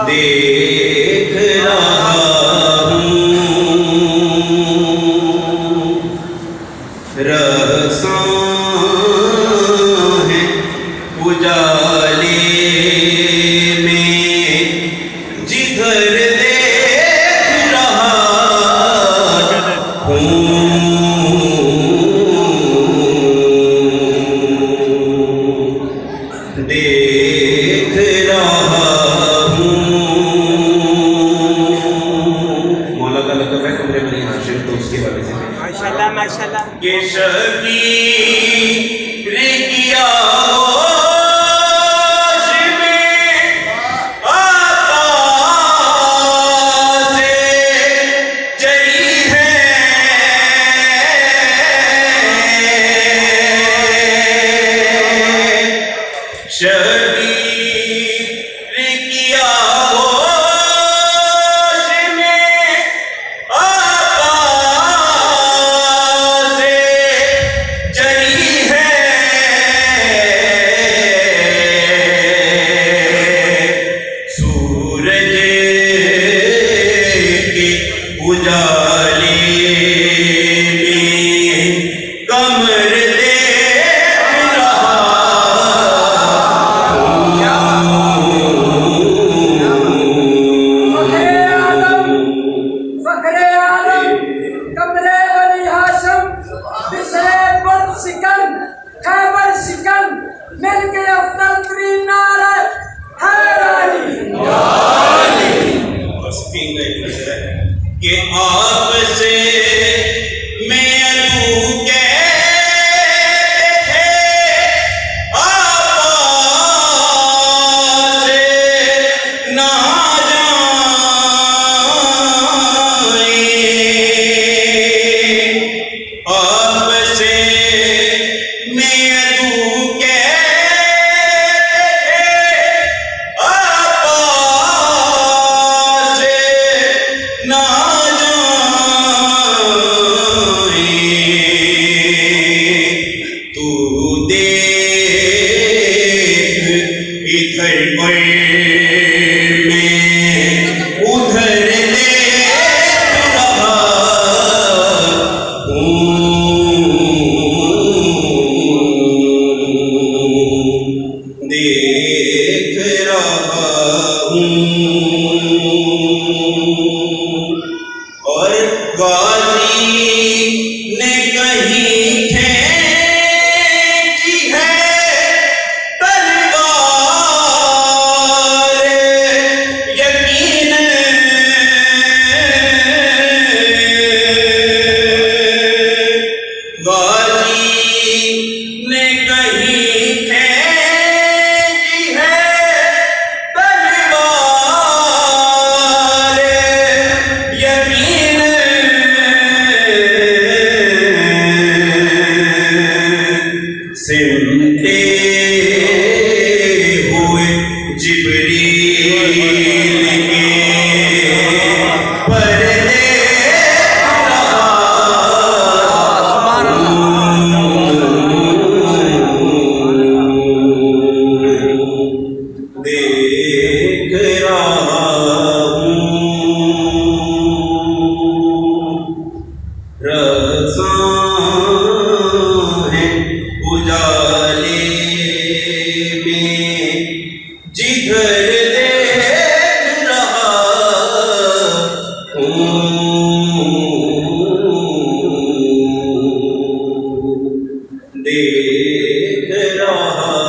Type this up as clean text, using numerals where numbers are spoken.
देख रहा रसां है उजाले में जिधर देख रहा हूँ। देख रहा हूँ। मौला का लक़ब है कमरे बनी हाशिम, तो उसके वाले से माशाल्लाह माशाल्लाह के शबीर किया शबीर किया होश में आकाश से चली है। सूरज के उजाले में कमर कि आपसे मैं अदू कहते आपसे ना जाए। आपसे मैं अदू कहते आपसे ना इधर पर मैं उधर देख रहा हूँ। देख रहा हूँ। और गाजी ने कहीं खींची है सिमटे हुए जिब्रील के पर्दे देख रहा हूँ। रसां है उजाले में जिधर देख रहा हूँ। देख रहा